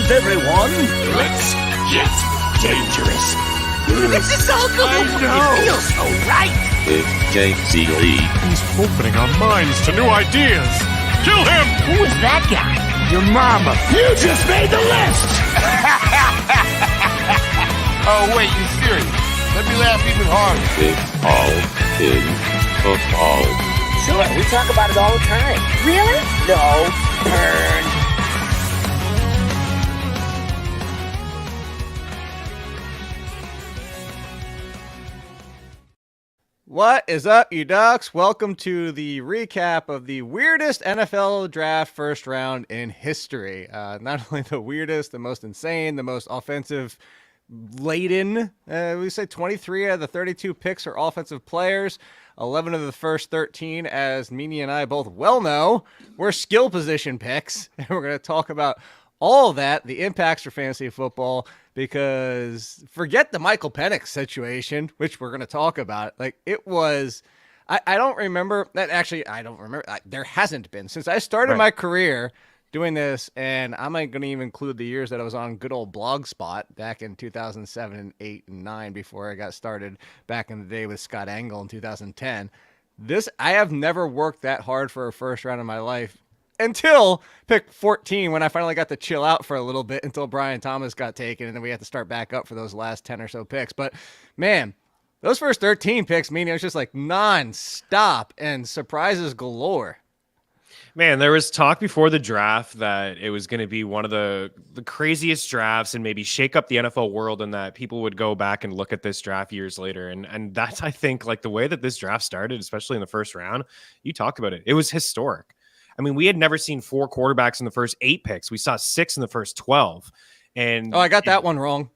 everyone. Let's get dangerous. This is so cool. I know. It feels so right. It's Jake Ciely. He's opening our minds to new ideas. Kill him! Who is that guy? Your mama. You just made the list. Oh, wait, you serious? Let me laugh even harder. It's all in football. Sure, we talk about it all the time. Really? No. Burn. What is up, you ducks? Welcome to the recap of the weirdest NFL draft first round in history. Not only the weirdest, the most insane, the most offensive laden. We say 23 out of the 32 picks are offensive players. 11 of the first 13, as Meaney and I both well know, were skill position picks. And we're going to talk about all of that, the impacts for fantasy football, because forget the Michael Penix situation, which we're going to talk about. Like, it was, I don't remember that. Actually, I don't remember. There hasn't been since I started my career doing this, and I'm not going to even include the years that I was on good old Blogspot back in 2007, 8, and 9 before I got started back in the day with Scott Engel in 2010. I have never worked that hard for a first round in my life until pick 14, when I finally got to chill out for a little bit until Brian Thomas got taken, and then we had to start back up for those last 10 or so picks. But, man, those first 13 picks, meaning it was just like non-stop and surprises galore. Man, there was talk before the draft that it was going to be one of the craziest drafts and maybe shake up the NFL world, and that people would go back and look at this draft years later. And that's, I think, like the way that this draft started, especially in the first round, you talk about it. It was historic. I mean, we had never seen 4 quarterbacks in the first 8 picks. We saw 6 in the first 12. And I got that one wrong.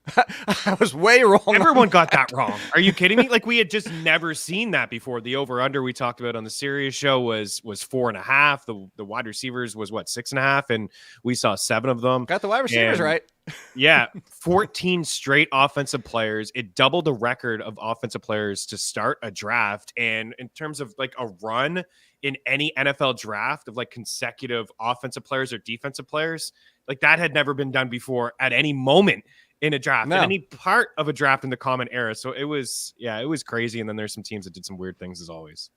I was way wrong. Everyone got that wrong. Are you kidding me? Like, we had just never seen that before. The over-under we talked about on the Sirius show was 4.5. The wide receivers was 6.5, and we saw 7 of them. Got the wide receivers right. Yeah, 14 straight offensive players. It doubled the record of offensive players to start a draft. And in terms of like a run in any NFL draft of like consecutive offensive players or defensive players, like that had never been done before at any moment in a draft, in any part of a draft in the common era. So it was crazy. And then there's some teams that did some weird things as always.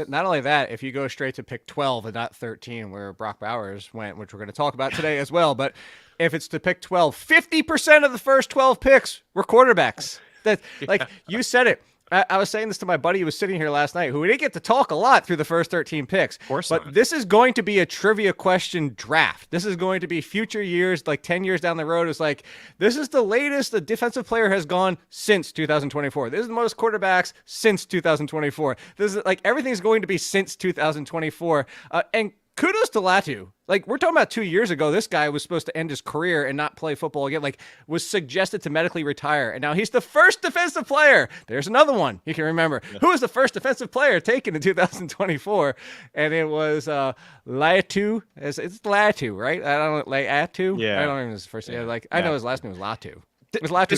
Not only that, if you go straight to pick 12 and not 13, where Brock Bowers went, which we're going to talk about today as well, but if it's to pick 12, 50% of the first 12 picks were quarterbacks. That, like, you said it. I was saying this to my buddy who was sitting here last night, who we didn't get to talk a lot through the first 13 picks. Of course but not. This is going to be a trivia question draft. This is going to be future years, like 10 years down the road. It's like, this is the latest a defensive player has gone since 2024. This is the most quarterbacks since 2024. This is like, everything's going to be since 2024. And kudos to Latu. Like, we're talking about 2 years ago, this guy was supposed to end his career and not play football again, like, was suggested to medically retire. And now he's the first defensive player. There's another one you can remember. Yeah. Who was the first defensive player taken in 2024? And it was Latu. It's Latu, right? I don't know, Latu? Yeah. I don't even know his first name. Yeah. Like, I know his last name was Latu. It was Latu.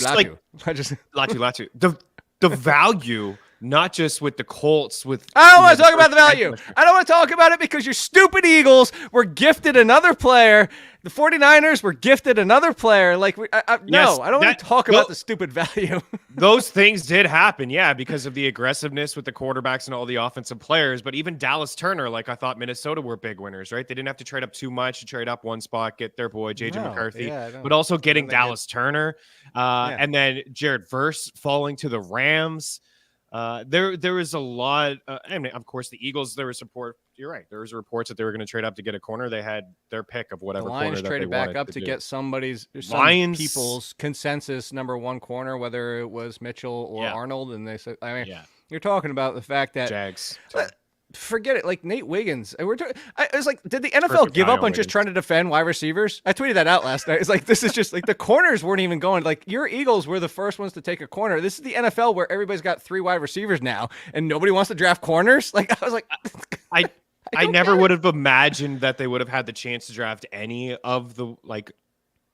Latu. The value, not just with the Colts. I don't want to talk about the value. I don't want to talk about it because your stupid Eagles were gifted another player. The 49ers were gifted another player. Like, I don't want to talk about the stupid value. Those things did happen, yeah, because of the aggressiveness with the quarterbacks and all the offensive players. But even Dallas Turner, like, I thought Minnesota were big winners, right? They didn't have to trade up too much to trade up one spot, get their boy JJ McCarthy, but also getting Dallas Turner. And then Jared Verse falling to the Rams. There was a lot. I mean, of course, the Eagles. There was support. You're right. There was reports that they were going to trade up to get a corner. They had their pick of whatever. The Lions corner traded that they back up to get some people's consensus number 1 corner, whether it was Mitchell or Arnold, and they said, I mean, you're talking about the fact that Jags. Forget it. Like Nate Wiggins. It's like, did the NFL give up on just trying to defend wide receivers? I tweeted that out last night. It's like, this is just like the corners weren't even going. Like, your Eagles were the first ones to take a corner. This is the NFL where everybody's got 3 wide receivers now, and nobody wants to draft corners. Like, I was like, I never would have imagined that they would have had the chance to draft any of the, like,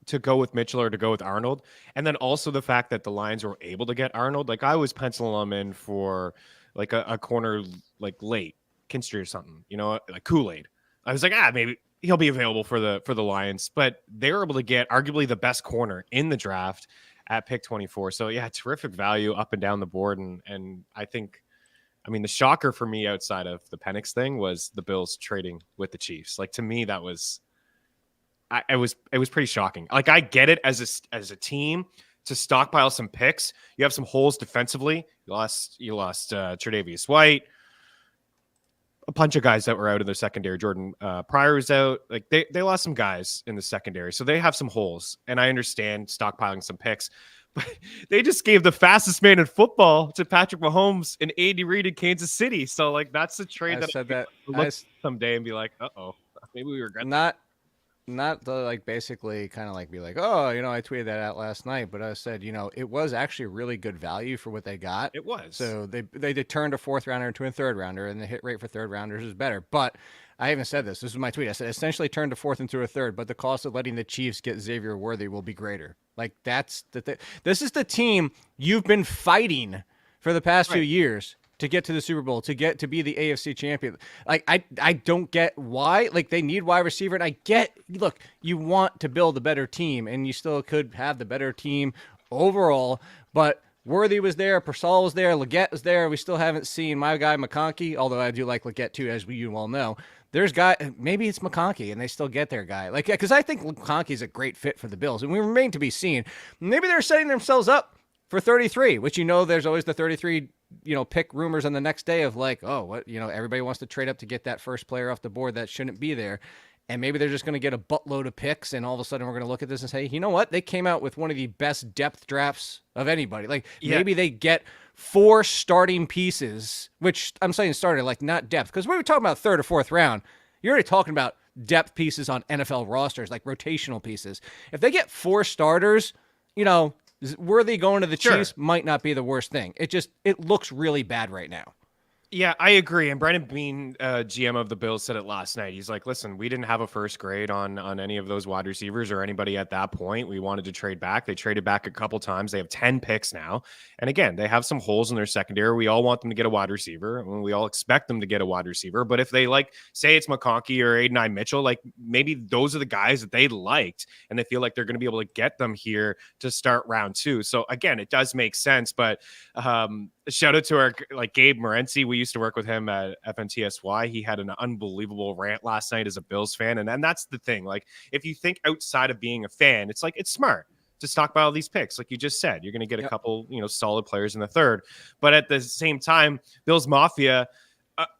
to go with Mitchell or to go with Arnold. And then also the fact that the Lions were able to get Arnold. Like, I was penciling them in for like a corner, like late Kinstry or something, you know, like Kool-Aid. I was like, maybe he'll be available for the Lions, but they were able to get arguably the best corner in the draft at pick 24. So yeah, terrific value up and down the board. And I think, I mean, the shocker for me outside of the Penix thing was the Bills trading with the Chiefs. Like, to me, that was, it was pretty shocking. Like, I get it as a team to stockpile some picks. You have some holes defensively. You lost Tre'Davious White, a bunch of guys that were out in their secondary. Jordan Pryor was out. Like, they lost some guys in the secondary, so they have some holes. And I understand stockpiling some picks, but they just gave the fastest man in football to Patrick Mahomes and Andy Reid in Kansas City. So, like, that's the trade that look someday and be like, maybe we regret that. Not to like basically kind of like be like, oh, you know, I tweeted that out last night, but I said, you know, it was actually really good value for what they got. It was. So they turned a fourth rounder into a third rounder, and the hit rate for third rounders is better. But I even said this. This is my tweet. I said essentially turned a fourth into a third, but the cost of letting the Chiefs get Xavier Worthy will be greater. Like, that's this is the team you've been fighting for the past 2 years to get to the Super Bowl, to be the AFC champion. Like, I don't get why. Like, they need wide receiver, and I get, look, you want to build a better team, and you still could have the better team overall, but Worthy was there, Purcell was there, Leggett was there. We still haven't seen my guy McCarthy, although I do like Leggett too, as you all know. There's maybe it's McCarthy, and they still get their guy. Like, because I think McCarthy is a great fit for the Bills, and we remain to be seen. Maybe they're setting themselves up for 33, which, you know, there's always the 33, you know, pick rumors on the next day of like, oh, what, you know, everybody wants to trade up to get that first player off the board that shouldn't be there. And maybe they're just going to get a buttload of picks, and all of a sudden we're going to look at this and say, you know what? They came out with one of the best depth drafts of anybody. Like, maybe they get 4 starting pieces, which I'm saying starter, like, not depth. Because when we're talking about third or fourth round, you're already talking about depth pieces on NFL rosters, like rotational pieces. If they get 4 starters, you know, Worthy going to the Chiefs might not be the worst thing. It looks really bad right now. Yeah, I agree. And Brandon Beane, GM of the Bills, said it last night. He's like, listen, we didn't have a first grade on any of those wide receivers or anybody at that point. We wanted to trade back. They traded back a couple times. They have 10 picks now. And again, they have some holes in their secondary. We all want them to get a wide receiver. And we all expect them to get a wide receiver. But if they, like, say it's McConkey or Aiden Mitchell, like, maybe those are the guys that they liked, and they feel like they're going to be able to get them here to start round 2. So again, it does make sense. But shout out to our, like, Gabe Morency. We used to work with him at FNTSY. He had an unbelievable rant last night as a Bills fan. And that's the thing. Like, if you think outside of being a fan, it's like, it's smart to stockpile these picks. Like you just said, you're going to get a couple, you know, solid players in the third. But at the same time, Bills Mafia,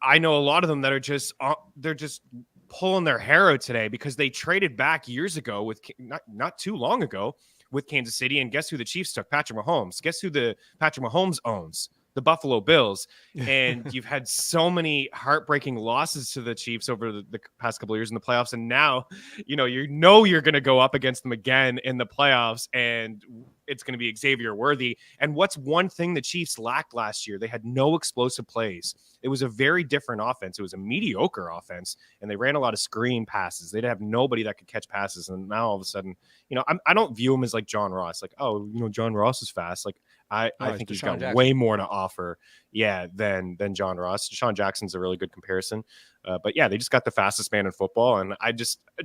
I know a lot of them that are they're just pulling their hair out today because they traded back years ago with not too long ago with Kansas City. And guess who the Chiefs took? Patrick Mahomes. Guess who the Patrick Mahomes owns? The Buffalo Bills. And you've had so many heartbreaking losses to the Chiefs over the past couple of years in the playoffs. And now, you know you're going to go up against them again in the playoffs, and it's going to be Xavier Worthy. And what's one thing the Chiefs lacked last year? They had no explosive plays. It was a very different offense. It was a mediocre offense, and they ran a lot of screen passes. They'd have nobody that could catch passes. And now all of a sudden, you know, I don't view him as like John Ross. Like, oh, you know, John Ross is fast. Like, I think he's got way more to offer, than John Ross. Deshaun Jackson's a really good comparison. But yeah, they just got the fastest man in football. And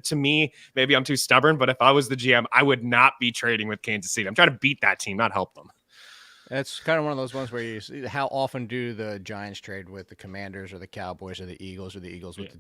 to me, maybe I'm too stubborn, but if I was the GM, I would not be trading with Kansas City. I'm trying to beat that team, not help them. It's kind of one of those ones where you see how often do the Giants trade with the Commanders or the Cowboys or the Eagles with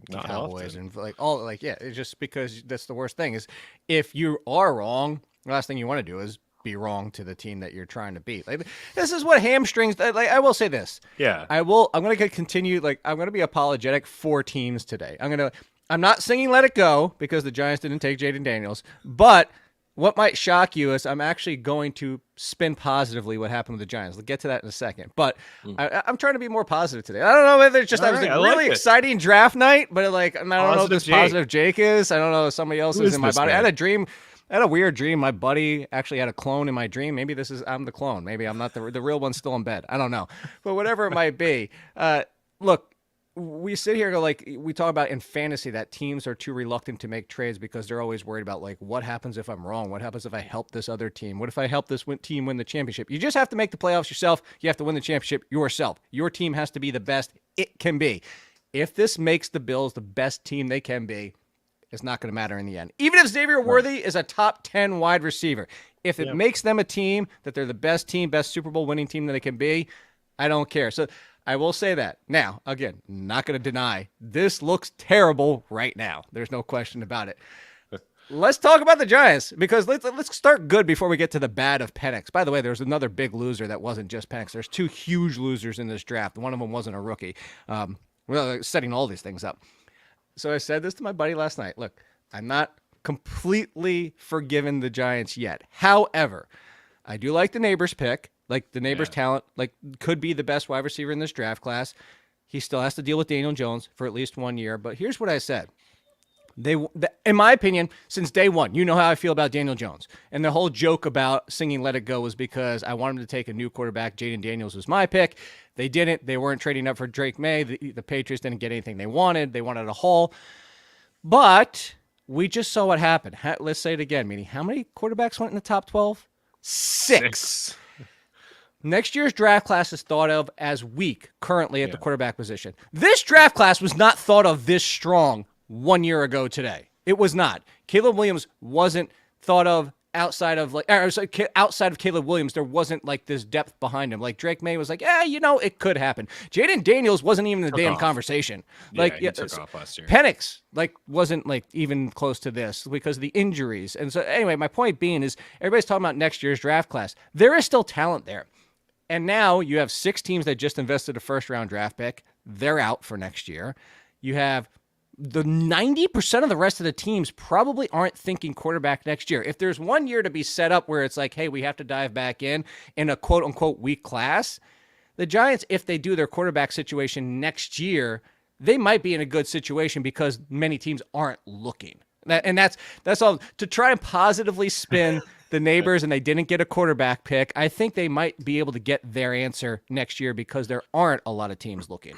the Cowboys often. And it's just because that's the worst thing is if you are wrong, the last thing you want to do is be wrong to the team that you're trying to beat. Like, this is what hamstrings. Like, I will say this. Yeah. I'm going to continue. Like, I'm going to be apologetic for teams today. I'm not singing "Let It Go" because the Giants didn't take Jaden Daniels. But what might shock you is I'm actually going to spin positively what happened with the Giants. We'll get to that in a second. But I'm trying to be more positive today. I don't know whether it's just that was a really exciting draft night, but I don't know if this positive Jake is. I don't know if somebody else is in my body. Man? I had a dream. I had a weird dream. My buddy actually had a clone in my dream. Maybe I'm the clone. Maybe I'm not the real one's still in bed. I don't know. But whatever it might be, look, we sit here we talk about in fantasy that teams are too reluctant to make trades because they're always worried about like what happens if I'm wrong? What happens if I help this other team? What if I help this team win the championship? You just have to make the playoffs yourself. You have to win the championship yourself. Your team has to be the best it can be. If this makes the Bills the best team they can be, is not going to matter in the end. Even if Xavier Worthy is a top 10 wide receiver, if it makes them a team that they're the best team, best Super Bowl winning team that they can be, I don't care. So I will say that. Now, again, not going to deny this looks terrible right now. There's no question about it. Let's talk about the Giants, because let's start good before we get to the bad of Penix. By the way, there's another big loser that wasn't just Penix. There's 2 huge losers in this draft. One of them wasn't a rookie. Setting all these things up. So I said this to my buddy last night. Look, I'm not completely forgiven the Giants yet. However, I do like the Neighbors pick. Like the Neighbors talent, like could be the best wide receiver in this draft class. He still has to deal with Daniel Jones for at least 1 year. But here's what I said. In my opinion, since day one, you know how I feel about Daniel Jones. And the whole joke about singing Let It Go was because I wanted him to take a new quarterback. Jaden Daniels was my pick. They didn't. They weren't trading up for Drake Maye. The Patriots didn't get anything they wanted. They wanted a haul. But we just saw what happened. Let's say it again, Meaney. How many quarterbacks went in the top 12? 6. Next year's draft class is thought of as weak currently at the quarterback position. This draft class was not thought of this strong 1 year ago today. It was not. Caleb Williams wasn't thought of outside of Caleb Williams. There wasn't like this depth behind him. Like Drake Maye was like, it could happen. Jaden Daniels wasn't even in the damn conversation. He took off last year. Penix wasn't even close to this because of the injuries. And so anyway, my point being is everybody's talking about next year's draft class. There is still talent there. And now you have 6 teams that just invested a first-round draft pick. They're out for next year. You have the 90% of the rest of the teams probably aren't thinking quarterback next year. If there's 1 year to be set up where it's like, hey, we have to dive back in a quote-unquote weak class, the Giants, if they do their quarterback situation next year, they might be in a good situation because many teams aren't looking. And that's all. To try and positively spin the Neighbors and they didn't get a quarterback pick, I think they might be able to get their answer next year because there aren't a lot of teams looking.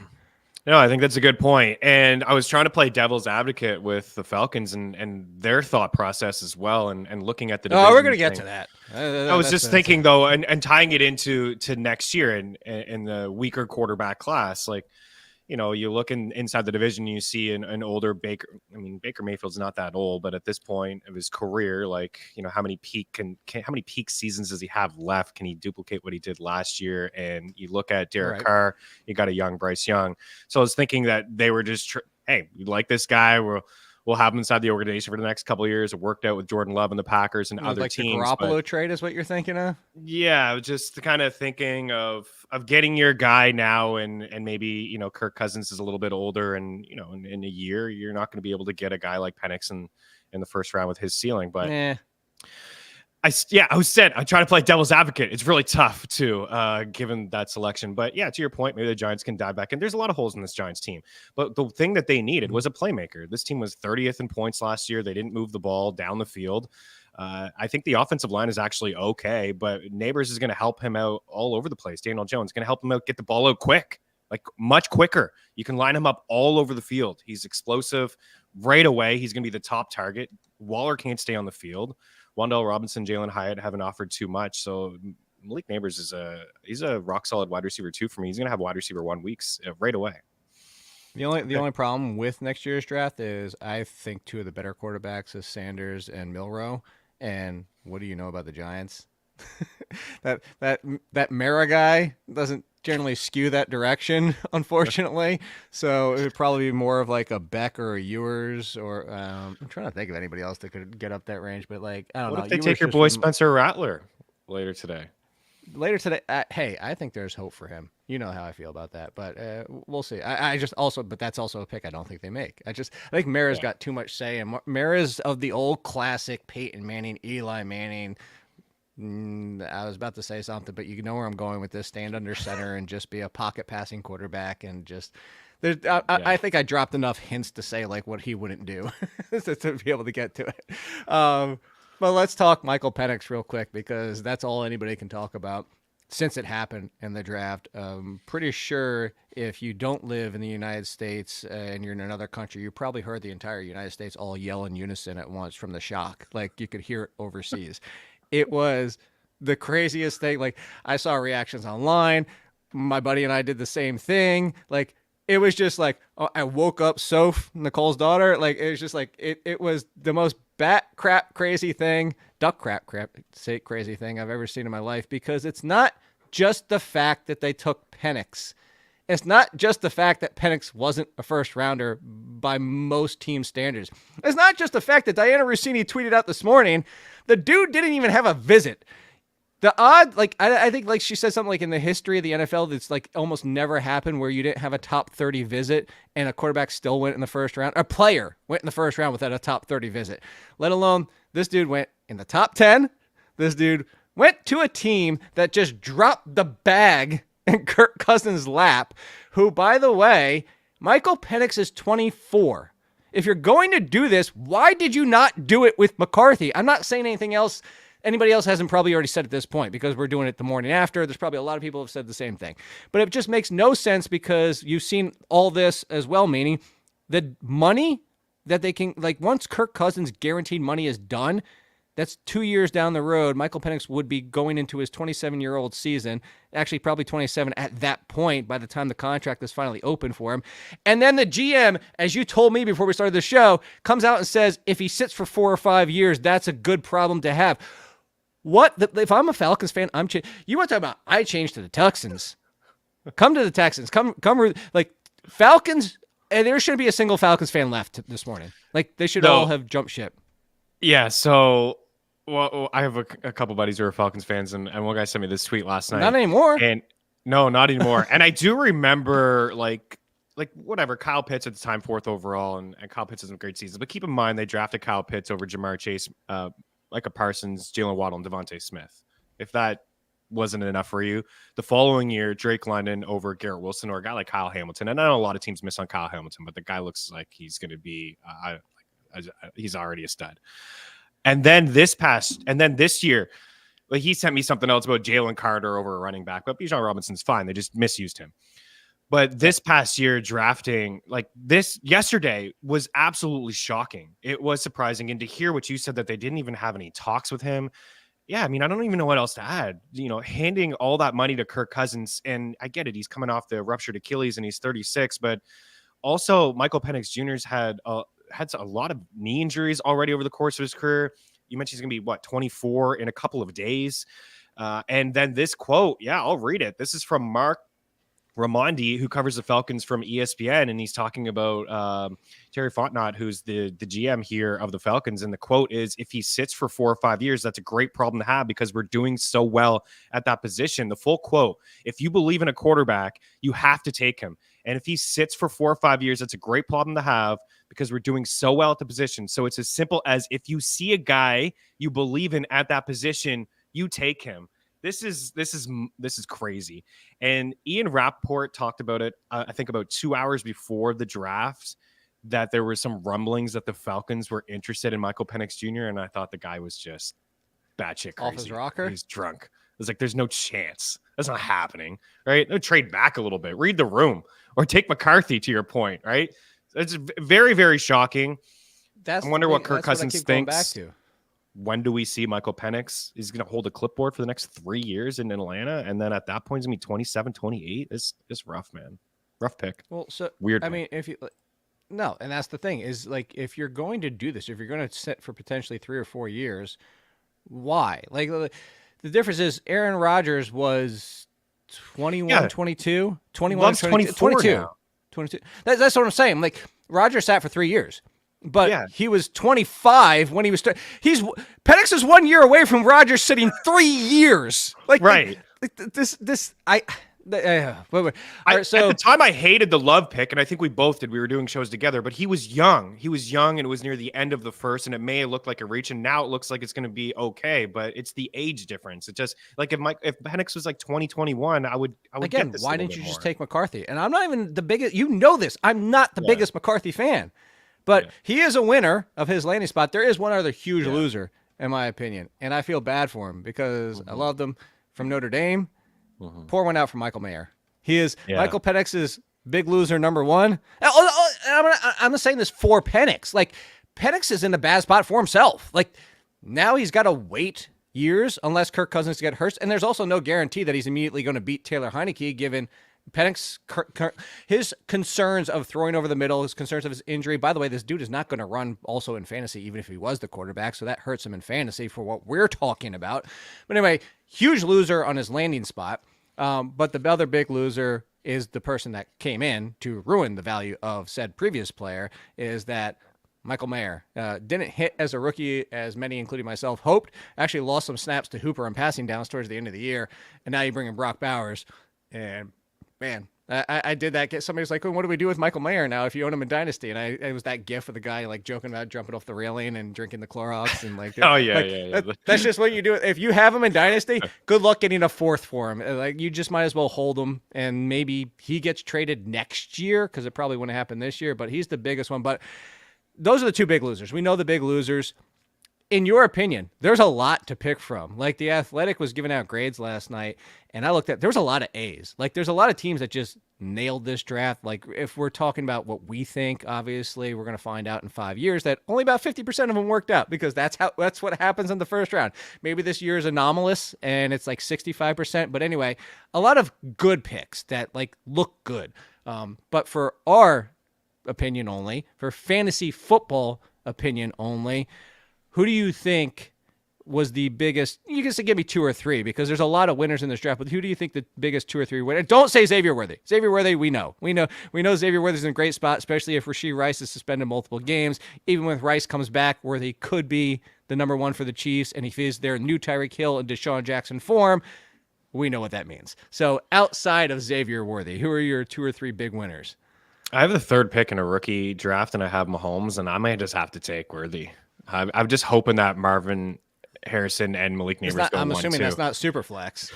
No, I think that's a good point. And I was trying to play devil's advocate with the Falcons and their thought process as well, and looking at the division. Oh, we're going to get to that. I was just thinking, though, and tying it into next year in the weaker quarterback class, like, you look inside the division, you see an older Baker. I mean, Baker Mayfield's not that old, but at this point of his career, how many peak seasons does he have left? Can he duplicate what he did last year? And you look at Derek Carr, you got a young Bryce Young. So I was thinking that they were just, hey, you like this guy? We'll have him inside the organization for the next couple of years. It worked out with Jordan Love and the Packers and other teams. Like the Garoppolo trade is what you're thinking of? Yeah, just kind of thinking of getting your guy now, and maybe, Kirk Cousins is a little bit older, and, in a year, you're not going to be able to get a guy like Penix in the first round with his ceiling. But I'm trying to play devil's advocate. It's really tough too, given that selection. But yeah, to your point, maybe the Giants can dive back in. There's a lot of holes in this Giants team, but the thing that they needed was a playmaker. This team was 30th in points last year. They didn't move the ball down the field. I think the offensive line is actually okay, but Neighbors is going to help him out all over the place. Daniel Jones is going to help him out, get the ball out quick, like much quicker. You can line him up all over the field. He's explosive right away. He's going to be the top target. Waller can't stay on the field. Wan'Dale Robinson, Jalen Hyatt haven't offered too much. So Malik Neighbors he's a rock solid wide receiver 2 for me. He's going to have wide receiver 1 weeks right away. The only problem with next year's draft is I think 2 of the better quarterbacks is Sanders and Milroe. And what do you know about the Giants? that Mara guy doesn't generally skew that direction, unfortunately. So it would probably be more of like a Beck or a Ewers, or I'm trying to think of anybody else that could get up that range. But I don't know. What if they take your boy Spencer Rattler later today? Hey, I think there's hope for him. You know how I feel about that, but we'll see. But that's also a pick I don't think they make. I think Mara's got too much say, and Mara's of the old classic Peyton Manning, Eli Manning. I was about to say something, but you know where I'm going with this. Stand under center and just be a pocket passing quarterback, and just I think I dropped enough hints to say what he wouldn't do to be able to get to it. But let's talk Michael Penix real quick, because that's all anybody can talk about since it happened in the draft. Pretty sure if you don't live in the United States and you're in another country, you probably heard the entire United States all yell in unison at once from the shock. You could hear it overseas. It was the craziest thing. I saw reactions online. My buddy and I did the same thing. it was just like, oh, I woke up Soph, Nicole's daughter. Like, it was just like, it was the most bat crap crazy thing, duck crap say crazy thing I've ever seen in my life, because it's not just the fact that they took Penix. It's not just the fact that Penix wasn't a first rounder by most team standards. It's not just the fact that Diana Rossini tweeted out this morning, the dude didn't even have a visit. The odd, like, I think, like, she said something like in the history of the NFL, that's like almost never happened where you didn't have a top 30 visit and a quarterback still went in the first round. A player went in the first round without a top 30 visit, let alone this dude went in the top 10. This dude went to a team that just dropped the bag in Kirk Cousins' lap, who, by the way, Michael Penix is 24. If you're going to do this, why did you not do it with McCarthy? I'm not saying anything else. Anybody else hasn't probably already said at this point, because we're doing it the morning after. There's probably a lot of people who have said the same thing. But it just makes no sense, because you've seen all this as well, meaning the money that they can, like, once Kirk Cousins' guaranteed money is done, that's 2 years down the road. Michael Penix would be going into his 27-year-old season, actually probably 27 at that point by the time the contract is finally open for him. And then the GM, as you told me before we started the show, comes out and says if he sits for 4 or 5 years, that's a good problem to have. If I'm a Falcons fan, you want to talk about I changed to the Texans. Come to the Texans. Come, like, Falcons, and there shouldn't be a single Falcons fan left this morning. Like, they should all have jumped ship. Yeah, so I have a couple buddies who are Falcons fans, and one guy sent me this tweet last night. Not anymore. And no, not anymore. And I do remember, like whatever, Kyle Pitts at the time, 4th overall, and Kyle Pitts has some great seasons. But keep in mind, they drafted Kyle Pitts over Jamar Chase, Micah Parsons, Jalen Waddle, and Devontae Smith. If that wasn't enough for you, the following year, Drake London over Garrett Wilson, or a guy like Kyle Hamilton. And I know a lot of teams miss on Kyle Hamilton, but the guy looks like he's going to be he's already a stud. And then this year, like, he sent me something else about Jalen Carter over a running back, but Bijan Robinson's fine. They just misused him. But this past year, drafting like this yesterday was absolutely shocking. It was surprising. And to hear what you said, that they didn't even have any talks with him. Yeah, I mean, I don't even know what else to add. You know, handing all that money to Kirk Cousins, and I get it. He's coming off the ruptured Achilles and he's 36, but also Michael Penix Jr.'s had a lot of knee injuries already over the course of his career. You mentioned he's going to be, 24 in a couple of days. And then this quote, I'll read it. This is from Mark Raimondi, who covers the Falcons from ESPN, and he's talking about Terry Fontenot, who's the GM here of the Falcons. And the quote is, if he sits for 4 or 5 years, that's a great problem to have, because we're doing so well at that position. The full quote: if you believe in a quarterback, you have to take him. And if he sits for 4 or 5 years, that's a great problem to have, because we're doing so well at the position. So it's as simple as, if you see a guy you believe in at that position, you take him. This is crazy. And Ian Rappaport talked about it, I think about 2 hours before the draft, that there were some rumblings that the Falcons were interested in Michael Penix Jr. And I thought the guy was just batshit crazy. Off his rocker? He's drunk. I was like, there's no chance. That's not happening, right? No, trade back a little bit. Read the room. Or take McCarthy, to your point, right? It's very, very shocking. I wonder what Kirk Cousins thinks. When do we see Michael Penix? He's going to hold a clipboard for the next 3 years in Atlanta, and then at that point, he's going to be 27, 28. It's rough, man. Rough pick. Well, so weird. I mean, and that's the thing is, like, if you're going to do this, if you're going to sit for potentially 3 or 4 years, why? Like, the difference is Aaron Rodgers was 21, 22, 21, 22. 22. That's what I'm saying. Like, Rodgers sat for 3 years. But he was 25 when he was. Penix is 1 year away from Rodgers sitting 3 years. Like, right. At the time, I hated the Love pick, and I think we both did. We were doing shows together, but he was young. He was young, and it was near the end of the first, and it may have looked like a reach, and now it looks like it's going to be okay. But it's the age difference. It just, like, if Penix was like 2021, I would again. Get this why didn't you just take McCarthy? And I'm not even the biggest. You know this. I'm not the biggest McCarthy fan. But he is a winner of his landing spot. There is one other huge loser, in my opinion, and I feel bad for him because I loved him from Notre Dame. Pour one out for Michael Mayer. He is Michael Penix's big loser number one. I'm not saying this for Penix. Like, Penix is in a bad spot for himself. Like, now he's got to wait years unless Kirk Cousins gets hurt, and there's also no guarantee that he's immediately going to beat Taylor Heineke, given Penix, his concerns of throwing over the middle, his concerns of his injury. By the way, this dude is not going to run also in fantasy, even if he was the quarterback. So that hurts him in fantasy for what we're talking about. But anyway, huge loser on his landing spot. But the other big loser is the person that came in to ruin the value of said previous player, is that Michael Mayer didn't hit as a rookie as many, including myself, hoped. Actually lost some snaps to Hooper on passing downs towards the end of the year. And now you bring in Brock Bowers. And, man, I did that. Somebody was like, well, what do we do with Michael Mayer now if you own him in Dynasty? And it was that gif of the guy like joking about jumping off the railing and drinking the Clorox. And like, that's just what you do. If you have him in Dynasty, good luck getting a fourth for him. Like, you just might as well hold him. And maybe he gets traded next year because it probably wouldn't happen this year. But he's the biggest one. But those are the two big losers. We know the big losers. In your opinion, there's a lot to pick from. Like, The Athletic was giving out grades last night, and I looked at, there's a lot of A's. Like, there's a lot of teams that just nailed this draft. Like, if we're talking about what we think, obviously, we're going to find out in 5 years that only about 50% of them worked out, because that's what happens in the first round. Maybe this year is anomalous, and it's like 65%. But anyway, a lot of good picks that, like, look good. But for our opinion only, for fantasy football opinion only, who do you think was the biggest? You can say give me two or three, because there's a lot of winners in this draft, but who do you think the biggest two or three winners? Don't say Xavier Worthy. Xavier Worthy, we know Xavier Worthy's in a great spot, especially if Rashee Rice is suspended multiple games. Even when Rice comes back, Worthy could be the number one for the Chiefs, and if he's their new Tyreek Hill and Deshaun Jackson form, we know what that means. So outside of Xavier Worthy, who are your two or three big winners? I have the third pick in a rookie draft, and I have Mahomes, and I might just have to take Worthy. I'm just hoping that Marvin Harrison and Malik Neighbors go 1-2. I'm assuming that's not super flex.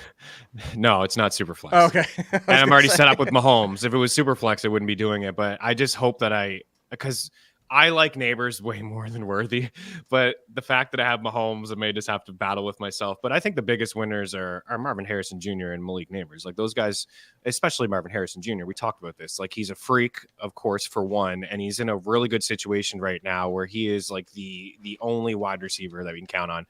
No, it's not super flex. Oh, okay. And I'm already set up with Mahomes. If it was super flex, I wouldn't be doing it. But I just hope that because I like Neighbors way more than Worthy. But the fact that I have Mahomes, I may just have to battle with myself. But I think the biggest winners are Marvin Harrison Jr. and Malik Neighbors. Like, those guys, especially Marvin Harrison Jr., we talked about this. Like, he's a freak, of course, for one. And he's in a really good situation right now where he is like the only wide receiver that we can count on.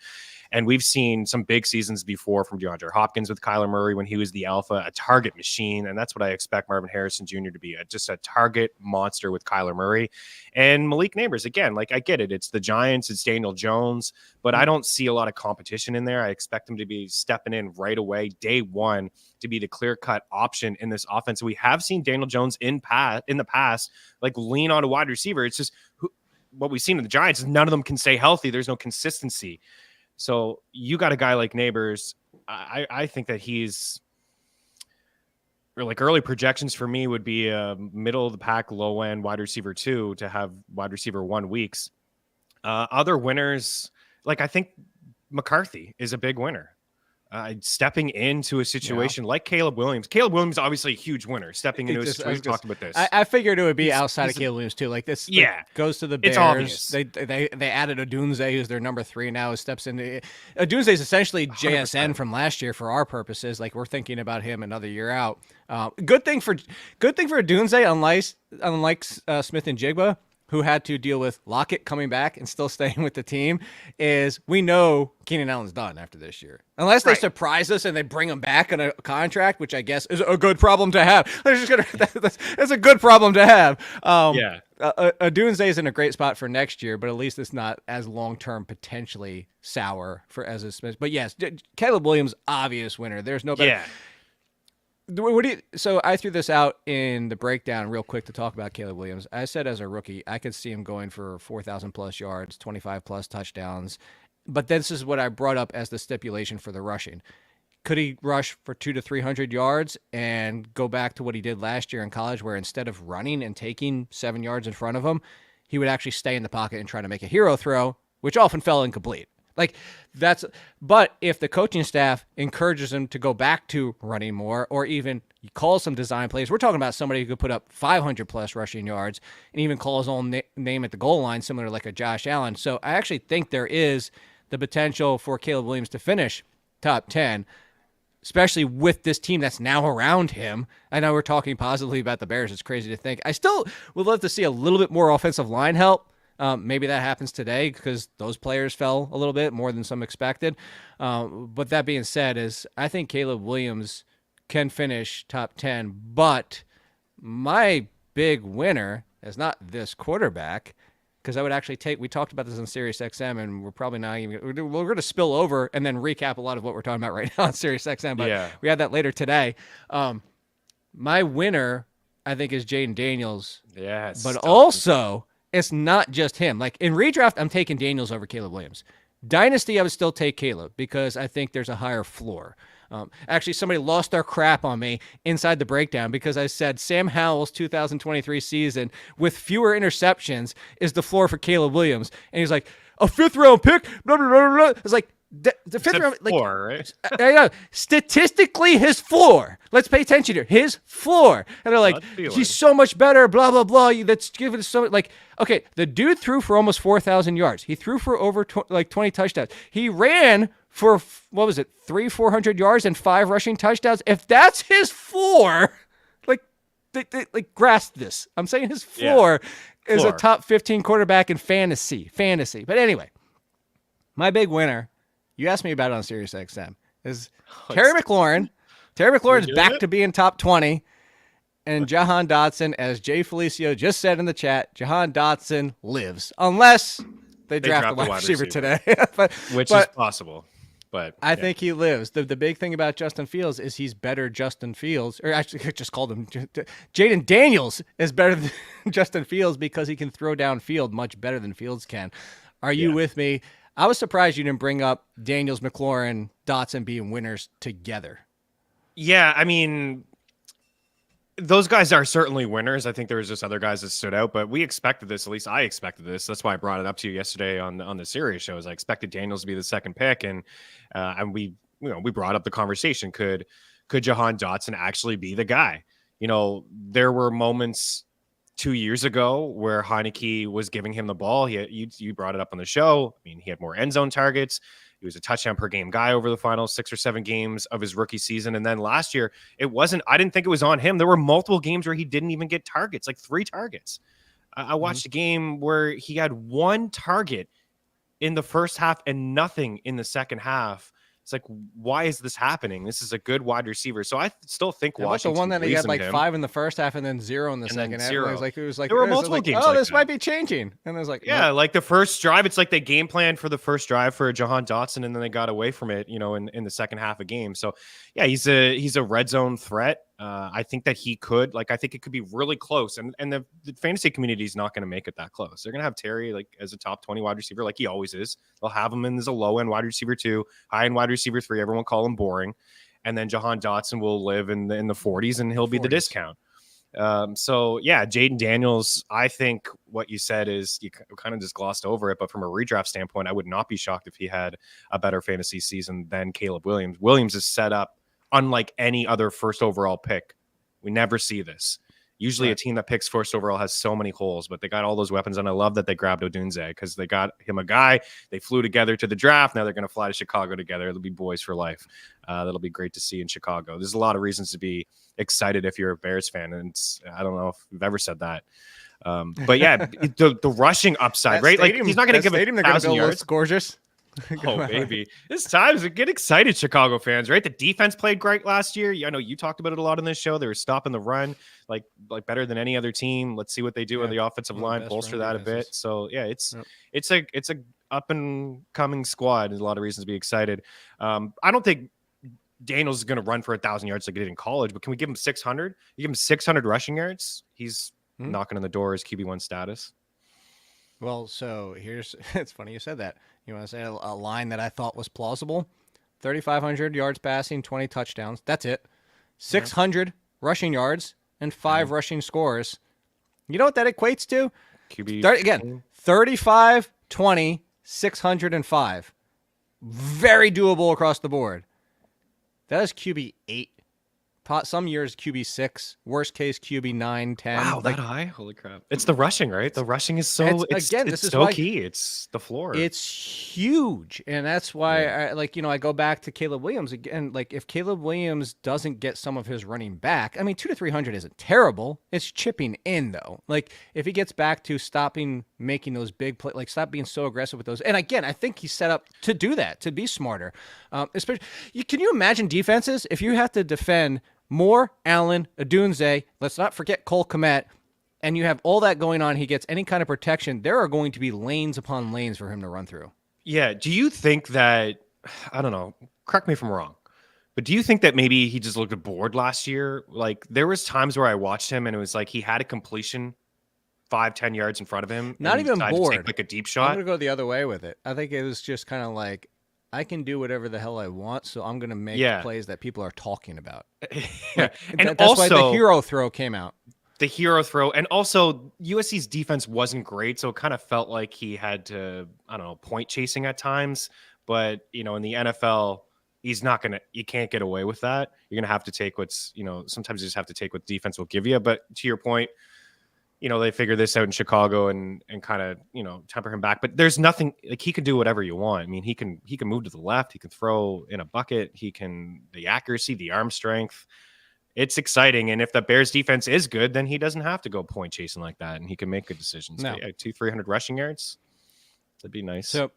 And we've seen some big seasons before from DeAndre Hopkins with Kyler Murray when he was the alpha, a target machine. And that's what I expect Marvin Harrison Jr. to be, just a target monster with Kyler Murray. And Malik Neighbors, again, like, I get it. It's the Giants, it's Daniel Jones, but I don't see a lot of competition in there. I expect him to be stepping in right away, day one, to be the clear-cut option in this offense. We have seen Daniel Jones in the past, like, lean on a wide receiver. It's just what we've seen in the Giants is none of them can stay healthy. There's no consistency. So you got a guy like Neighbors. I think that he's, or like, early projections for me would be a middle of the pack, low end wide receiver 2 to have wide receiver 1 weeks. Other winners, like, I think McCarthy is a big winner. Stepping into a situation like Caleb Williams. Caleb Williams, obviously a huge winner. Stepping into a situation. We've talked about this. I figured it would be outside of Caleb Williams too. Like, this, goes to the Bears. It's obvious. They added Odunze, who's their number 3 now, who steps into. Odunze is essentially 100%. JSN from last year for our purposes. Like, we're thinking about him another year out. Good thing for Odunze, unlike Smith and Jigba, who had to deal with Lockett coming back and still staying with the team, is we know Keenan Allen's done after this year. Unless they surprise us and they bring him back on a contract, which I guess is a good problem to have. That's a good problem to have. Odunze is in a great spot for next year, but at least it's not as long-term potentially sour as a Smith. But yes, Caleb Williams, obvious winner. There's no better. Yeah. So I threw this out in the breakdown real quick to talk about Caleb Williams. I said as a rookie, I could see him going for 4,000 plus yards, 25 plus touchdowns. But this is what I brought up as the stipulation for the rushing. Could he rush for 200 to 300 yards and go back to what he did last year in college, where instead of running and taking 7 yards in front of him, he would actually stay in the pocket and try to make a hero throw, which often fell incomplete. But if the coaching staff encourages him to go back to running more, or even he calls some design plays, we're talking about somebody who could put up 500 plus rushing yards and even call his own name at the goal line, similar to like a Josh Allen. So I actually think there is the potential for Caleb Williams to finish top 10, especially with this team that's now around him. I know we're talking positively about the Bears. It's crazy to think. I still would love to see a little bit more offensive line help. Maybe that happens today because those players fell a little bit more than some expected. But that being said, I think Caleb Williams can finish top 10. But my big winner is not this quarterback, because I would actually we talked about this on Sirius XM, and we're probably not even, we're going to spill over and then recap a lot of what we're talking about right now on Sirius XM, but we had that later today. My winner, I think, is Jaden Daniels. Yes. But also, it's not just him. Like in redraft, I'm taking Daniels over Caleb Williams. Dynasty, I would still take Caleb because I think there's a higher floor. Actually, somebody lost their crap on me inside the breakdown because I said Sam Howell's 2023 season with fewer interceptions is the floor for Caleb Williams. And he's like, a 5th-round pick? Blah, blah, blah, blah. It's like, the 5th round, like, floor, right? I know, statistically, his floor. Let's pay attention here. His floor. And they're like, he's so much better, blah, blah, blah. That's giving so much. Like, okay, the dude threw for almost 4,000 yards. He threw for over 20 touchdowns. He ran for, 400 yards and 5 rushing touchdowns. If that's his floor, like grasp this. I'm saying his floor is a top 15 quarterback in fantasy. But anyway, my big winner, you asked me about it on Sirius XM, is Terry McLaurin. Terry McLaurin's back to being top 20. And Jahan Dotson, as Jay Felicio just said in the chat, Jahan Dotson lives. Unless they draft a wide receiver today. Which is possible. But I think he lives. The big thing about Justin Fields is he's better Justin Fields. Or actually, I just called him. Jaden Daniels is better than Justin Fields because he can throw downfield much better than Fields can. Are you with me? I was surprised you didn't bring up Daniels, McLaurin, Dotson being winners together. Yeah, I mean, those guys are certainly winners. I think there was just other guys that stood out, but we expected this. At least I expected this. That's why I brought it up to you yesterday on the Sirius show. I expected Daniels to be the second pick, and we brought up the conversation. Could Jahan Dotson actually be the guy? There were moments 2 years ago where Heineke was giving him the ball. You brought it up on the show. I mean, he had more end zone targets. He was a touchdown per game guy over the final 6 or 7 games of his rookie season. And then last year, I didn't think it was on him. There were multiple games where he didn't even get targets, like 3 targets. I watched a game where he had 1 target in the first half and nothing in the second half. It's like, why is this happening? This is a good wide receiver. So I still think Washington. The one that he had like him. 5 in the first half and then 0 in the second half. It was like there were multiple games. Oh, this might be changing. And there's like, like the first drive, it's like they game planned for the first drive for Jahan Dotson, and then they got away from it, in the second half of game. So yeah, he's a red zone threat. I think that he could, I think it could be really close, and the fantasy community is not going to make it that close. They're going to have Terry as a top 20 wide receiver, like he always is. They'll have him in as a low end wide receiver 2, high end wide receiver 3. Everyone call him boring, and then Jahan Dotson will live in the 40s, and he'll be the discount. So yeah, Jaden Daniels. I think what you said is you kind of just glossed over it, but from a redraft standpoint, I would not be shocked if he had a better fantasy season than Caleb Williams. Williams is set up unlike any other first overall pick. We never see this. Usually a team that picks first overall has so many holes, but they got all those weapons. And I love that they grabbed Odunze because they got him a guy. They flew together to the draft. Now they're going to fly to Chicago together. It'll be boys for life. That'll be great to see in Chicago. There's a lot of reasons to be excited if you're a Bears fan. And I don't know if we've ever said that. But yeah, the rushing upside, right? Stadium, he's not going to give it 1,000 yards. It's gorgeous. Oh, baby. It's time to get excited, Chicago fans, right? The defense played great last year. I know you talked about it a lot on this show. They were stopping the run like better than any other team. Let's see what they do on the offensive line, bolster that a bit. So, yeah, it's a up and coming squad. There's a lot of reasons to be excited. I don't think Daniels is going to run for 1,000 yards like he did in college, but can we give him 600? You give him 600 rushing yards? He's knocking on the door as QB1 status. Well, so it's funny you said that. You want to say a line that I thought was plausible? 3,500 yards passing, 20 touchdowns. That's it. 600 rushing yards and 5 rushing scores. You know what that equates to? QB. 35, 20, 605. Very doable across the board. That is QB 8. Some years QB 6, worst case QB 9, 10. Wow, that high? Holy crap! It's the rushing, right? The rushing is so it's so key. It's the floor. It's huge, and that's why I go back to Caleb Williams again. Like if Caleb Williams doesn't get some of his running back, I mean 200 to 300 isn't terrible. It's chipping in though. Like if he gets back to stopping making those big plays, like stop being so aggressive with those. And again, I think he's set up to do that, to be smarter. Especially, can you imagine defenses if you have to defend Moore, Allen, Odunze, let's not forget Cole Kmet, and you have all that going on, he gets any kind of protection, there are going to be lanes upon lanes for him to run through. Yeah. Do you think that, I don't know, correct me if I'm wrong, but do you think that maybe he just looked bored last year? Like there was times where I watched him and it was like he had a completion 5-10 yards in front of him. Not even bored. To take like a deep shot. I'm going to go the other way with it. I think it was just kind of like, I can do whatever the hell I want, so I'm going to make plays that people are talking about. Yeah. And that's also why the hero throw came out. The hero throw. And also, USC's defense wasn't great, so it kind of felt like he had to, I don't know, point chasing at times. But, you know, in the NFL, you can't get away with that. You're going to have to take sometimes you just have to take what defense will give you. But to your point, you know, they figure this out in Chicago and kind of, you know, temper him back. But there's nothing like he can do whatever you want. I mean, he can move to the left. He can throw in a bucket. The accuracy, the arm strength. It's exciting. And if the Bears defense is good, then he doesn't have to go point chasing like that. And he can make good decisions. No. 200-300 rushing yards. That'd be nice. So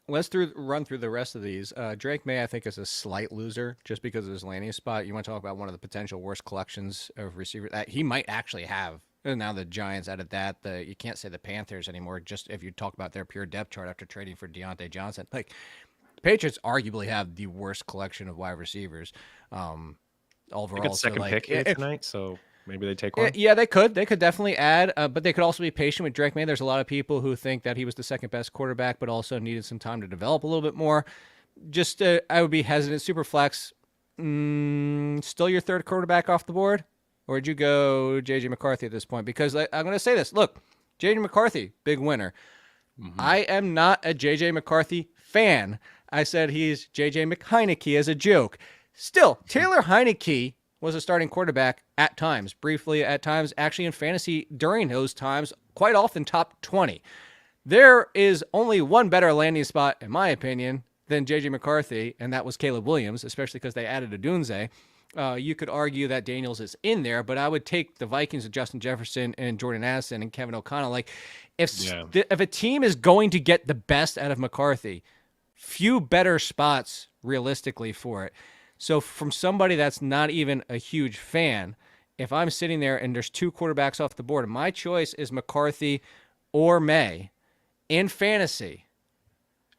let's run through the rest of these. Drake Maye, I think, is a slight loser just because of his landing spot. You want to talk about one of the potential worst collections of receivers that he might actually have. And now the Giants added that. You can't say the Panthers anymore, just if you talk about their pure depth chart after trading for Deontay Johnson. Like, the Patriots arguably have the worst collection of wide receivers overall. They got second pick here tonight, so maybe they take one. Yeah, they could. They could definitely add, but they could also be patient with Drake Maye. There's a lot of people who think that he was the second best quarterback, but also needed some time to develop a little bit more. Just, I would be hesitant. Super flex, still your third quarterback off the board? Or would you go J.J. McCarthy at this point? Because I'm going to say this. Look, J.J. McCarthy, big winner. Mm-hmm. I am not a J.J. McCarthy fan. I said he's J.J. McHeineke as a joke. Still, Taylor Heineke was a starting quarterback at times, briefly at times, actually in fantasy during those times, quite often top 20. There is only one better landing spot, in my opinion, than J.J. McCarthy, and that was Caleb Williams, especially because they added Odunze. You could argue that Daniels is in there, but I would take the Vikings with Justin Jefferson and Jordan Addison and Kevin O'Connell. Like, if a team is going to get the best out of McCarthy, few better spots realistically for it. So from somebody that's not even a huge fan, if I'm sitting there and there's two quarterbacks off the board, my choice is McCarthy or Maye in fantasy.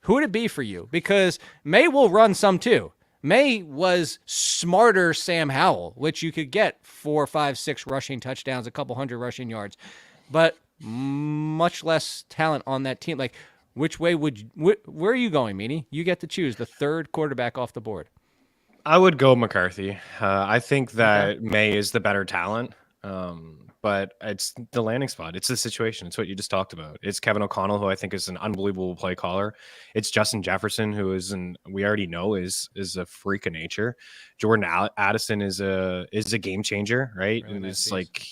Who would it be for you? Because Maye will run some too. Maye was smarter Sam Howell, which you could get 4, 5, 6 rushing touchdowns, a couple hundred rushing yards, but much less talent on that team. Like, which way where are you going, Meaney? You get to choose the third quarterback off the board. I would go McCarthy. I think that Maye is the better talent, but it's the landing spot. It's the situation. It's what you just talked about. It's Kevin O'Connell, who I think is an unbelievable play caller. It's Justin Jefferson, who we already know is a freak of nature. Jordan Addison is a game changer, right? Really nice. It's like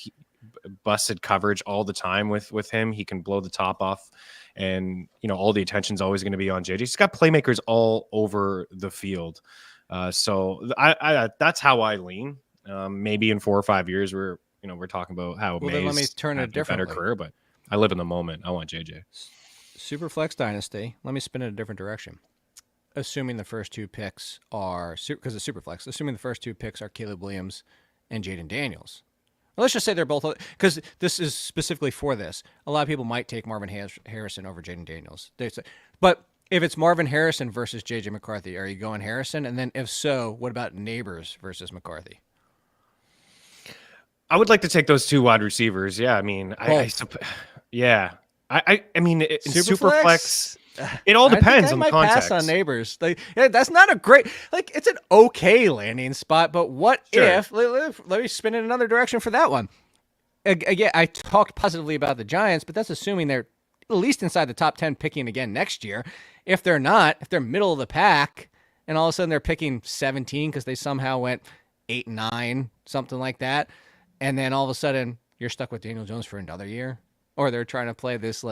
busted coverage all the time with him. He can blow the top off, and you know all the attention's always going to be on JJ. He's got playmakers all over the field. So I that's how I lean. Maybe in 4 or 5 years we're talking about how then let me turn it differently. Better career, but I live in the moment. I want JJ. Superflex Dynasty. Let me spin it a different direction. Assuming the first two picks are because it's Superflex. Assuming the first two picks are Caleb Williams and Jaden Daniels. Well, let's just say they're both, because this is specifically for this. A lot of people might take Marvin Harrison over Jaden Daniels. But if it's Marvin Harrison versus J.J. McCarthy, are you going Harrison? And then if so, what about Neighbors versus McCarthy? I would like to take those two wide receivers. Yeah, I mean, I mean, in Superflex, it all depends on the context. Pass on Neighbors. That's not a great, it's an okay landing spot, but what if, let me spin in another direction for that one. Again, I talked positively about the Giants, but that's assuming they're at least inside the top 10 picking again next year. If they're not, if they're middle of the pack, and all of a sudden they're picking 17 because they somehow went 8, 9, something like that, and then all of a sudden you're stuck with Daniel Jones for another year, or they're trying to play this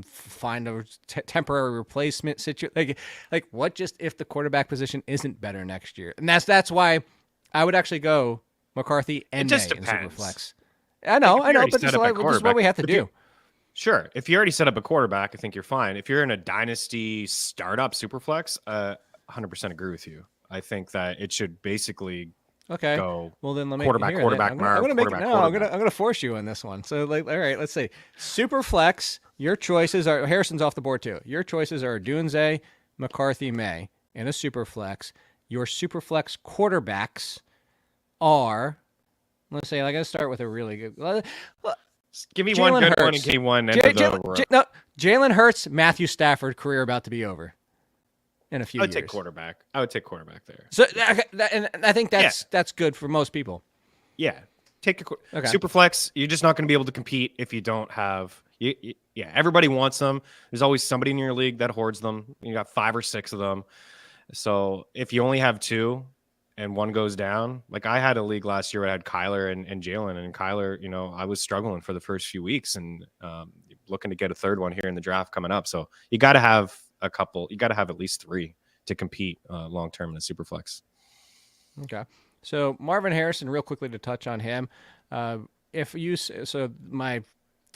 find a temporary replacement situation. Like what? Just if the quarterback position isn't better next year, and that's why I would actually go McCarthy and Maye in Superflex. I know, but this is what we have to do. Sure. If you already set up a quarterback, I think you're fine. If you're in a dynasty startup Superflex, 100% agree with you. I think that it should basically Okay. go. Well, then let me Quarterback, I'm gonna force you on this one. So, like, all right, let's see. Super flex. Your choices are Harrison's off the board too. Your choices are Dunze, McCarthy, Maye, in a super flex. Your super flex quarterbacks are. Let's say I got to start with a really good. Give me Jalen one good Hurts. one and give me one. Jalen Hurts, Matthew Stafford career about to be over in a few years. I would take quarterback there. So and I think that's good for most people. Yeah, take a super flex. You're just not going to be able to compete if you don't have. Yeah, everybody wants them. There's always somebody in your league that hoards them. You got 5 or 6 of them. So if you only have 2 and one goes down, like I had a league last year where I had Kyler and Jalen, and Kyler, I was struggling for the first few weeks and looking to get a third one here in the draft coming up. So you got to have a couple. You got to have at least 3 to compete long term in a super flex. Okay. So Marvin Harrison, real quickly to touch on him. My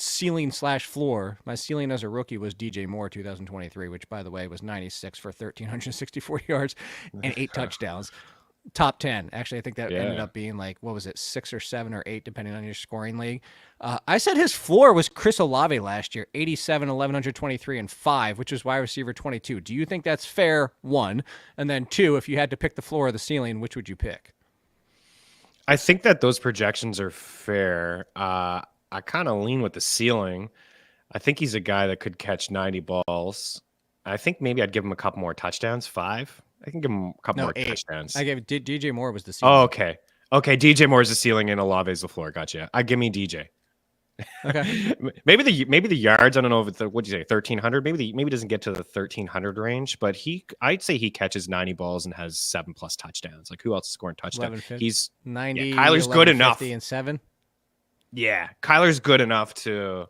ceiling/floor, my ceiling as a rookie was DJ Moore 2023, which by the way was 96 for 1,364 yards and 8 touchdowns. Top 10. Actually, I think that ended up being like, what was it, 6 or 7 or 8, depending on your scoring league. I said his floor was Chris Olave last year, 87, 1,123, and 5, which is wide receiver 22. Do you think that's fair? 1. And then 2, if you had to pick the floor or the ceiling, which would you pick? I think that those projections are fair. I kind of lean with the ceiling. I think he's a guy that could catch 90 balls. I think maybe I'd give him a couple more touchdowns. 5. I can give him a couple more 8 touchdowns. I gave DJ Moore was the ceiling. Oh, okay. DJ Moore is the ceiling and Olave's the floor. Gotcha. Give me DJ. Okay. maybe the yards. I don't know if it's what'd you say, 1,300? Maybe it doesn't get to the 1,300 range, but I'd say he catches 90 balls and has 7+ touchdowns. Like who else is scoring touchdowns? He's 90. Kyler's good enough. And 7. Yeah, Kyler's good enough to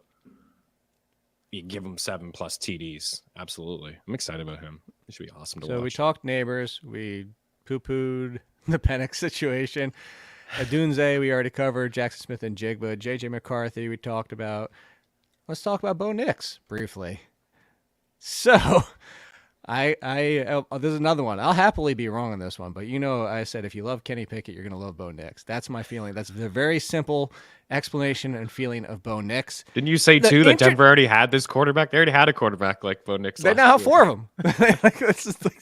give him 7+ TDs. Absolutely. I'm excited about him. It should be awesome to watch. So we talked neighbors. We poo-pooed the Penix situation. Dunze, we already covered. Jackson Smith and Jigba. JJ McCarthy, we talked about. Let's talk about Bo Nix briefly. So, there's another one. I'll happily be wrong on this one, but I said if you love Kenny Pickett, you're going to love Bo Nix. That's my feeling. That's the very simple explanation and feeling of Bo Nix. Didn't you say that Denver already had this quarterback? They already had a quarterback like Bo Nix. They now have 4 of them.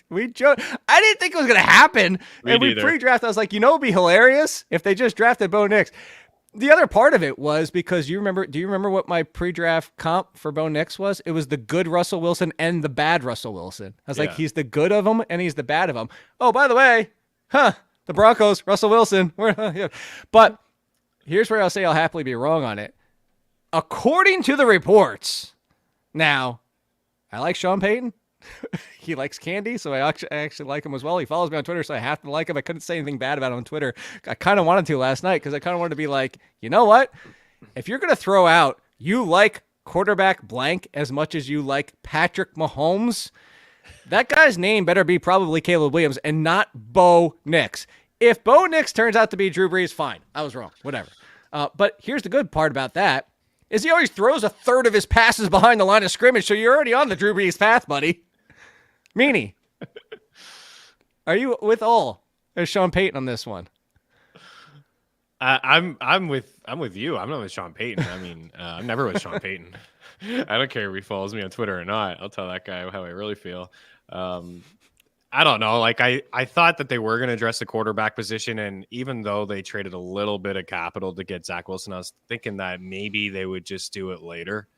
We joke. I didn't think it was going to happen. And we pre-draft. I was like, it would be hilarious if they just drafted Bo Nix. The other part of it was because do you remember what my pre-draft comp for Bo Nix was? It was the good Russell Wilson and the bad Russell Wilson. I was like, he's the good of them and he's the bad of them. Oh, by the way, the Broncos, Russell Wilson. But here's where I'll say I'll happily be wrong on it. According to the reports, now, I like Sean Payton. He likes candy, so I actually like him as well. He follows me on Twitter, so I have to like him. I couldn't say anything bad about him on Twitter. I kind of wanted to last night because I kind of wanted to be like, you know what? If you're going to throw out, you like quarterback blank as much as you like Patrick Mahomes, that guy's name better be probably Caleb Williams and not Bo Nix. If Bo Nix turns out to be Drew Brees, fine. I was wrong. Whatever. But here's the good part about that is he always throws a third of his passes behind the line of scrimmage, so you're already on the Drew Brees path, buddy. Meaney, are you with Sean Payton on this one? I'm with you. I'm not with Sean Payton. I mean, I'm never with Sean Payton. I don't care if he follows me on Twitter or not. I'll tell that guy how I really feel. I don't know. Like I thought that they were going to address the quarterback position, and even though they traded a little bit of capital to get Zach Wilson, I was thinking that maybe they would just do it later.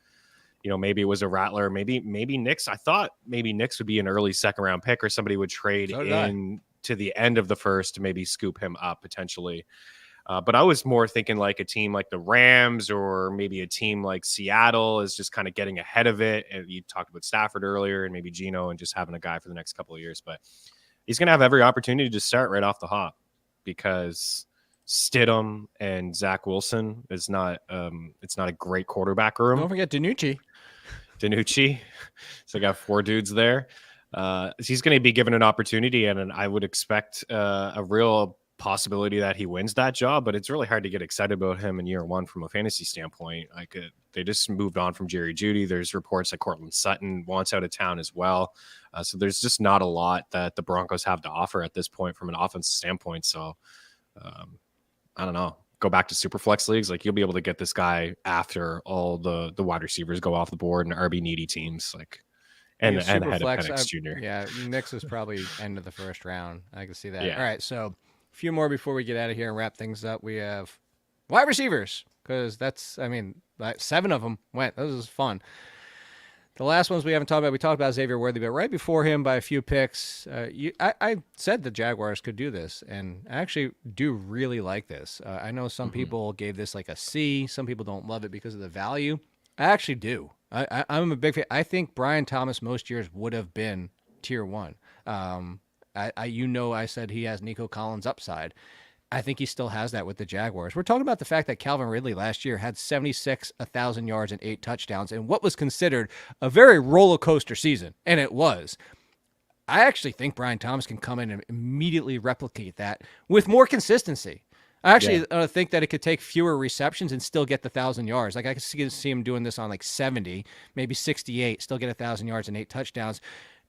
Maybe it was a Rattler. Maybe Nix. I thought maybe Nix would be an early 2nd round pick, or somebody would trade in to the end of the first to maybe scoop him up potentially. But I was more thinking like a team like the Rams or maybe a team like Seattle is just kind of getting ahead of it. And you talked about Stafford earlier and maybe Geno and just having a guy for the next couple of years. But he's going to have every opportunity to start right off the hop because Stidham and Zach Wilson is not it's not a great quarterback room. Don't forget Danucci. So I got 4 dudes there. He's going to be given an opportunity, and I would expect a real possibility that he wins that job, but it's really hard to get excited about him in year 1 from a fantasy standpoint. Like they just moved on from Jerry Jeudy. There's reports that Cortland Sutton wants out of town as well. So there's just not a lot that the Broncos have to offer at this point from an offensive standpoint. So I don't know, go back to super flex leagues. Like, you'll be able to get this guy after all the wide receivers go off the board and RB needy teams. Like, and ahead of Penix Jr. Yeah, Nix is probably end of the first round. I can see that. Yeah. All right, so a few more before we get out of here and wrap things up. We have wide receivers, because like 7 of them went. This is fun. The last ones we haven't talked about, we talked about Xavier Worthy, but right before him by a few picks, I said the Jaguars could do this, and I actually do really like this. I know some people gave this like a C. Some people don't love it because of the value. I actually do. I'm a big fan. I think Brian Thomas most years would have been tier 1. I said he has Nico Collins upside. I think he still has that with the Jaguars. We're talking about the fact that Calvin Ridley last year had 76, 1,000 yards and 8 touchdowns in what was considered a very roller coaster season, and it was. I actually think Brian Thomas can come in and immediately replicate that with more consistency. I actually think that it could take fewer receptions and still get the 1,000 yards. Like, I could see him doing this on like 70, maybe 68, still get 1,000 yards and 8 touchdowns,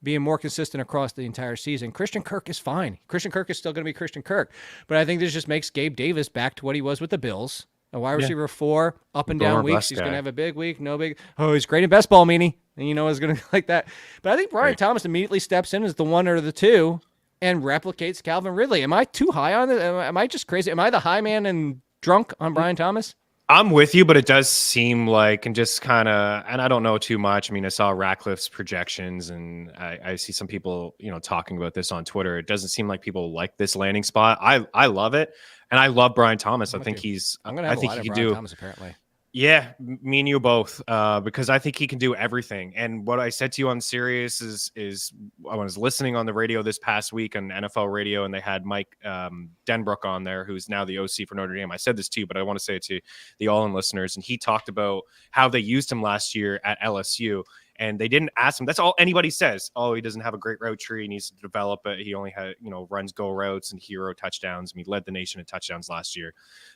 being more consistent across the entire season. Christian Kirk is fine. Christian Kirk is still going to be Christian Kirk. But I think this just makes Gabe Davis back to what he was with the Bills. A wide receiver 4, up and down weeks. He's going to have a big week, no big. Oh, he's great in best ball, Meaney. And you know it's going to like that. But I think Brian Thomas immediately steps in as the 1 or the 2 and replicates Calvin Ridley. Am I too high on it? Am I just crazy? Am I the high man and drunk on Brian Thomas? I'm with you, but it does seem like, and just kind of, and I don't know too much. I mean, I saw Ratcliffe's projections, and I see some people, talking about this on Twitter. It doesn't seem like people like this landing spot. I love it, and I love Brian Thomas. I'm gonna have a lot of Brian Thomas apparently. Yeah, me and you both, because I think he can do everything. And what I said to you on Sirius is I was listening on the radio this past week on NFL radio, and they had Mike Denbrook on there, who's now the OC for Notre Dame. I said this to you, but I want to say it to the all-in listeners. And he talked about how they used him last year at LSU, and they didn't ask him. That's all anybody says. Oh, he doesn't have a great route tree. He needs to develop it. He only had, runs go routes and hero touchdowns. I mean, he led the nation in touchdowns last year,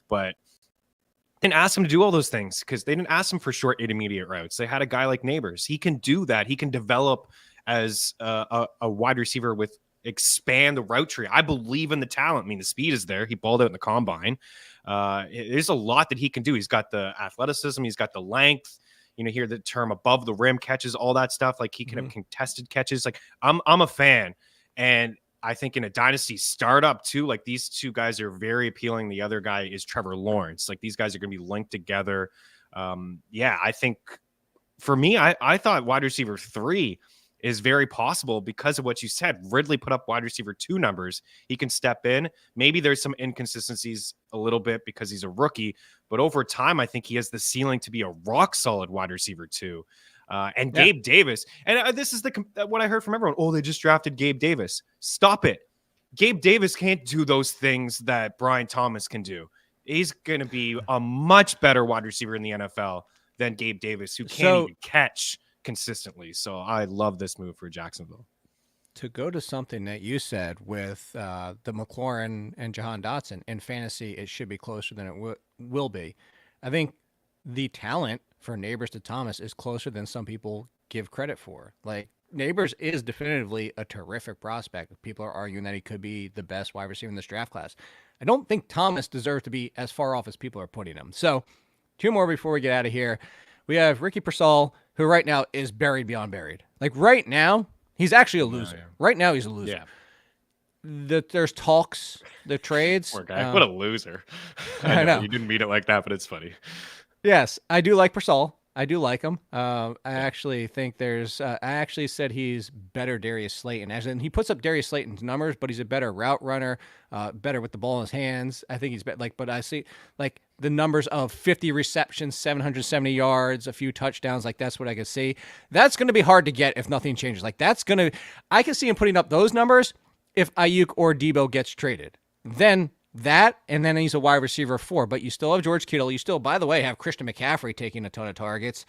but didn't ask him to do all those things because they didn't ask him for short intermediate routes. They had a guy like Neighbors. He can do that. He can develop as a wide receiver with expand the route tree. I believe in the talent. I mean, the speed is there. He balled out in the combine. There's a lot that he can do. He's got the athleticism. He's got the length. Hear the term above the rim catches, all that stuff. Like, he can have contested catches. Like, I'm a fan. And I think in a dynasty startup too, like, these two guys are very appealing. The other guy is Trevor Lawrence. Like, these guys are going to be linked together. I think for me, I thought wide receiver 3 is very possible because of what you said. Ridley put up wide receiver 2 numbers. He can step in. Maybe there's some inconsistencies a little bit because he's a rookie, but over time, I think he has the ceiling to be a rock solid wide receiver 2. Gabe Davis, and this is what I heard from everyone. Oh, they just drafted Gabe Davis. Stop it. Gabe Davis can't do those things that Brian Thomas can do. He's going to be a much better wide receiver in the NFL than Gabe Davis, who can't even catch consistently. So I love this move for Jacksonville. To go to something that you said with the McLaurin and Jahan Dotson, in fantasy, it should be closer than it will be. I think the talent for Neighbors to Thomas is closer than some people give credit for. Like, Neighbors is definitively a terrific prospect. People are arguing that he could be the best wide receiver in this draft class. I don't think Thomas deserves to be as far off as people are putting him. So 2 more before we get out of here. We have Ricky Pearsall, who right now is buried beyond buried. Like, right now, he's actually a loser. Right now, he's a loser. Yeah. There's talks, the trades. Poor guy. What a loser. I know. You didn't mean it like that, but it's funny. Yes, I do like Pearsall. I do like him. I actually think I actually said he's better Darius Slayton. And he puts up Darius Slayton's numbers, but he's a better route runner, better with the ball in his hands. I think he's but I see like the numbers of 50 receptions, 770 yards, a few touchdowns. Like, that's what I could see. That's going to be hard to get if nothing changes. Like, I can see him putting up those numbers if Ayuk or Debo gets traded. Then he's a wide receiver 4, but you still have George Kittle. You still, by the way, have Christian McCaffrey taking a ton of targets.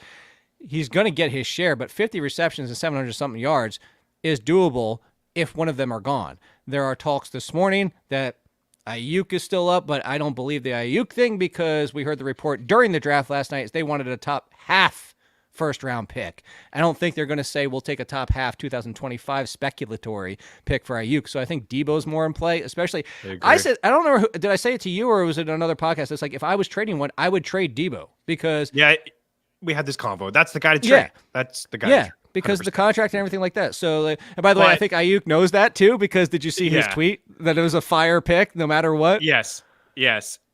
He's going to get his share, but 50 receptions and 700-something yards is doable if one of them are gone. There are talks this morning that Ayuk is still up, but I don't believe the Ayuk thing because we heard the report during the draft last night is they wanted a top half first-round pick. I don't think they're going to say we'll take a top half 2025 speculatory pick for Ayuk. So I think Debo's more in play, especially. I said, I don't know, did I say it to you or was it another podcast? It's like if I was trading one, I would trade Debo because we had this convo. That's the guy to trade. Yeah. That's the guy. To trade. Because of the contract and everything like that. So, and by the way, I think Ayuk knows that too. Because did you see his tweet that it was a fire pick no matter what? Yes.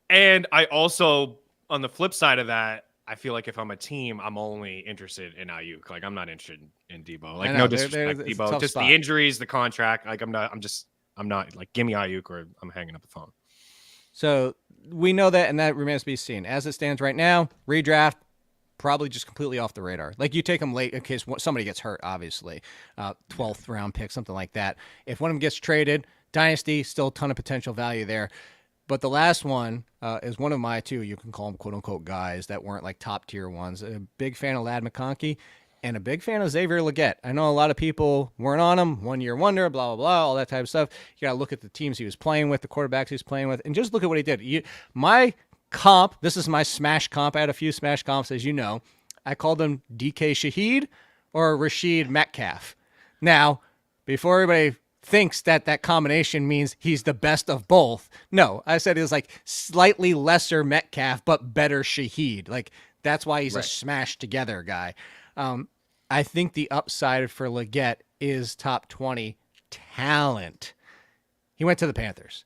And I also, on the flip side of that, I feel like if I'm a team, I'm only interested in Ayuk. Like I'm not interested in Debo. Like no disrespect, Debo. Just the injuries, the contract. Like I'm not like give me Ayuk or I'm hanging up the phone. So we know that, and that remains to be seen. As it stands right now, redraft probably just completely off the radar. Like you take them late in case somebody gets hurt. Obviously, 12th round pick, something like that. If one of them gets traded, dynasty still a ton of potential value there. But the last one is one of my two, you can call them quote-unquote guys that weren't like top-tier ones. A big fan of Ladd McConkey and a big fan of Xavier Legette. I know a lot of people weren't on him, one-year wonder, blah, blah, blah, all that type of stuff. You got to look at the teams he was playing with, the quarterbacks he was playing with, and just look at what he did. My comp, this is my smash comp. I had a few smash comps, as you know. I called him DK Shaheed or Rashid Metcalf. Now, before everybody thinks that combination means he's the best of both. No, I said it was like slightly lesser Metcalf, but better Shaheed. Like that's why he's a smash together guy. I think the upside for Legette is top 20 talent. He went to the Panthers.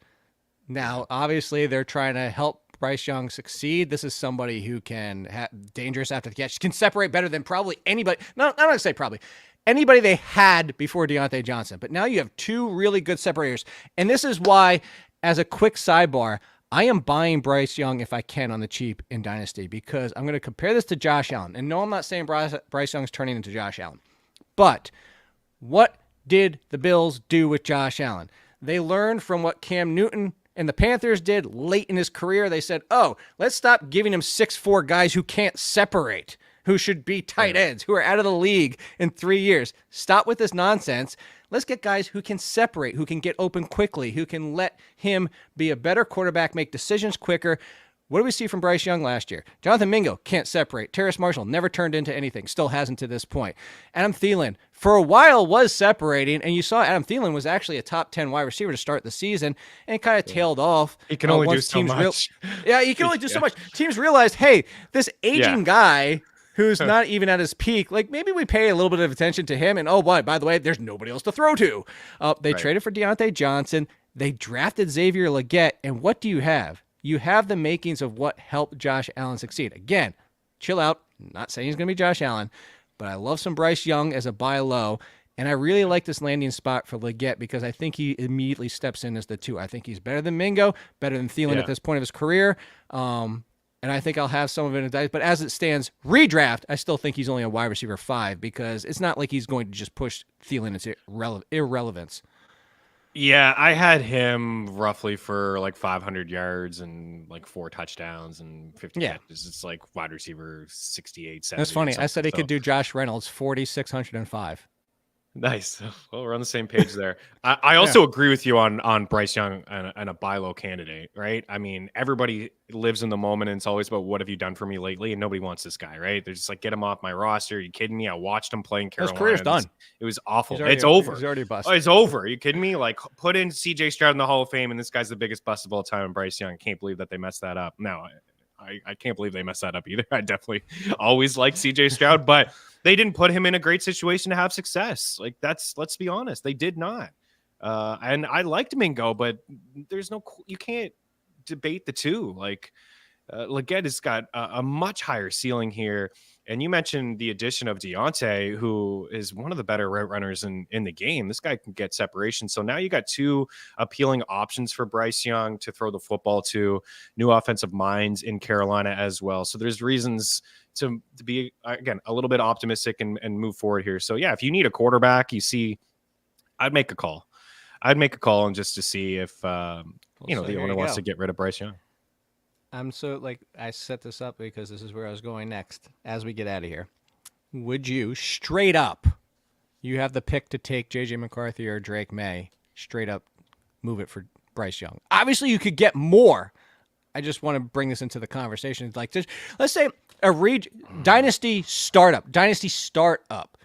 Now, obviously, they're trying to help Bryce Young succeed. This is somebody who can have dangerous after the catch, can separate better than probably anybody. No, I'm not going to say probably. Anybody they had before Deontay Johnson. But now you have two really good separators. And this is why, as a quick sidebar, I am buying Bryce Young if I can on the cheap in Dynasty because I'm going to compare this to Josh Allen. And no, I'm not saying Bryce Young's turning into Josh Allen. But what did the Bills do with Josh Allen? They learned from what Cam Newton and the Panthers did late in his career. They said, let's stop giving him 6'4" guys who can't separate, who should be tight ends, who are out of the league in 3 years. Stop with this nonsense. Let's get guys who can separate, who can get open quickly, who can let him be a better quarterback, make decisions quicker. What do we see from Bryce Young last year? Jonathan Mingo can't separate. Terrace Marshall never turned into anything, still hasn't to this point. Adam Thielen, for a while, was separating, and you saw Adam Thielen was actually a top 10 wide receiver to start the season, and kind of tailed off. He can only do so much. He can only do so much. Teams realized, hey, this aging guy who's not even at his peak, like maybe we pay a little bit of attention to him, and by the way, there's nobody else to throw to. They traded for Deontay Johnson. They drafted Xavier Legette, and what do you have? You have the makings of what helped Josh Allen succeed. Again, chill out. I'm not saying he's going to be Josh Allen, but I love some Bryce Young as a buy low, and I really like this landing spot for Legette because I think he immediately steps in as the 2. I think he's better than Mingo, better than Thielen at this point of his career, and I think I'll have some of it in dice. But as it stands, redraft, I still think he's only a wide receiver 5 because it's not like he's going to just push Thielen into irrelevance. Yeah, I had him roughly for like 500 yards and like 4 touchdowns and 50 catches. It's like wide receiver 68, 70. That's funny. I said he could do Josh Reynolds 4,605. Nice. Well, we're on the same page there. I also agree with you on Bryce Young and a buy low candidate, right? I mean, everybody lives in the moment and it's always about what have you done for me lately? And nobody wants this guy, right? They're just like, get him off my roster. Are you kidding me? I watched him play in Carolina. His career's done. It was awful. It's over. He's already busted. Oh, it's over. Are you kidding me? Like, put in CJ Stroud in the Hall of Fame and this guy's the biggest bust of all time. And Bryce Young, can't believe that they messed that up. No, I can't believe they messed that up either. I definitely always liked CJ Stroud, but they didn't put him in a great situation to have success. Like let's be honest, they did not. And I liked Mingo, but you can't debate the two. Like Legette has got a much higher ceiling here. And you mentioned the addition of Deontay, who is one of the better route runners in the game. This guy can get separation. So now you got 2 appealing options for Bryce Young to throw the football to, new offensive minds in Carolina as well. So there's reasons to be, again, a little bit optimistic and move forward here. So yeah, if you need a quarterback, I'd make a call. And just to see if, the owner wants to get rid of Bryce Young. I set this up because this is where I was going next as we get out of here. Would you straight up, you have the pick to take JJ McCarthy or Drake Maye, straight up move it for Bryce Young? Obviously, you could get more. I just want to bring this into the conversation. Like, let's say Dynasty startup.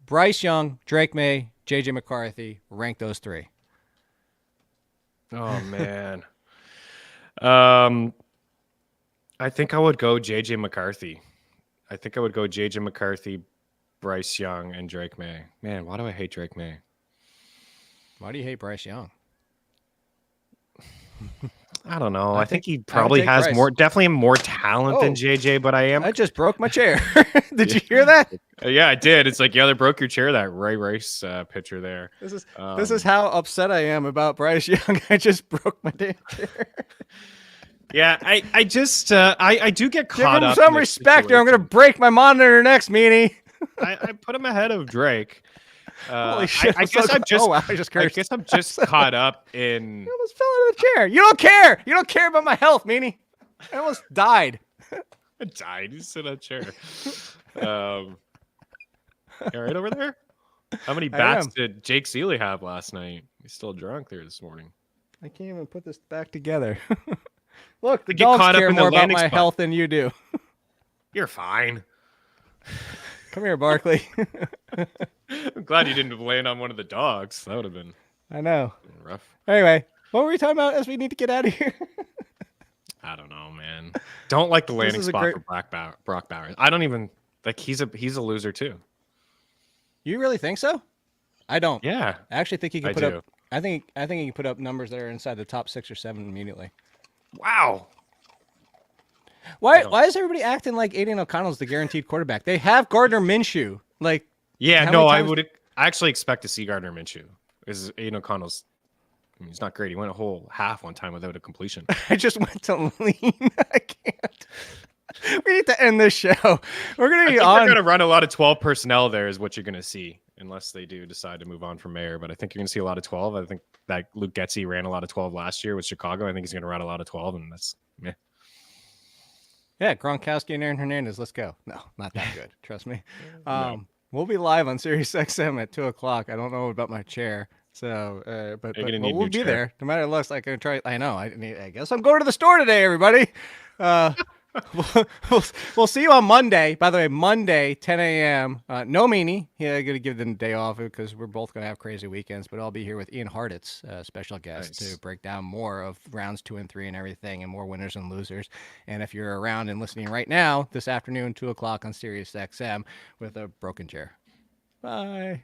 Bryce Young, Drake May, JJ McCarthy. Rank those three. Oh man. I think I would go JJ McCarthy. Bryce Young, and Drake May. Man, why do I hate Drake May? Why do you hate Bryce Young? I don't know. I think he probably has definitely more talent than JJ, but I just broke my chair. Did you hear that? Yeah, I did. It's like, yeah, they broke your chair, that Ray Rice picture there. This is how upset I am about Bryce Young. I just broke my damn chair. Yeah, I do get caught up. Give him some respect, or I'm going to break my monitor next, Meaney. I put him ahead of Drake. Holy shit! I guess I'm just caught up in. I almost fell out of the chair. You don't care. You don't care about my health, Meaney. I almost died. I died. You sit on a chair. All right over there. How many bats did Jake Ciely have last night? He's still drunk there this morning. I can't even put this back together. Look, the get dogs caught care up in the more about landing my spot. health than you do. You're fine. Come here, Barkley. I'm glad you didn't land on one of the dogs. That would have been. I know. Rough. Anyway, what were we talking about as we need to get out of here? I don't know, man. Don't like the landing spot for Brock Bowers. I don't even like. He's a loser too. You really think so? I don't. Yeah. I actually think he can put up. I think he can put up numbers that are inside the top 6 or 7 immediately. Wow. Why is everybody acting like Aiden O'Connell's the guaranteed quarterback? They have Gardner Minshew. Like, yeah, no, I actually expect to see Gardner Minshew. Is Aiden O'Connell's? I mean, he's not great. He went a whole half one time without a completion. I just went to lean. I can't. We need to end this show. We're gonna be on. They're gonna run a lot of 12 personnel. There is what you're gonna see, unless they do decide to move on from Mayer. But I think you're gonna see a lot of 12. I think that Luke Getsy ran a lot of 12 last year with Chicago. I think he's gonna run a lot of 12, and that's meh. Yeah, Gronkowski and Aaron Hernandez. Let's go. No, not that good. Trust me. We'll be live on Sirius XM at 2:00. I don't know about my chair, so but we'll be there. No matter looks like I'm try. I know. I guess I'm going to the store today, everybody. We'll see you on Monday. By the way, Monday, 10 a.m. No Meaney. Yeah, I'm going to give them a day off because we're both going to have crazy weekends. But I'll be here with Ian Harditz, special guest, to break down more of rounds 2 and 3 and everything, and more winners and losers. And if you're around and listening right now, this afternoon, 2:00 on Sirius XM with a broken chair. Bye.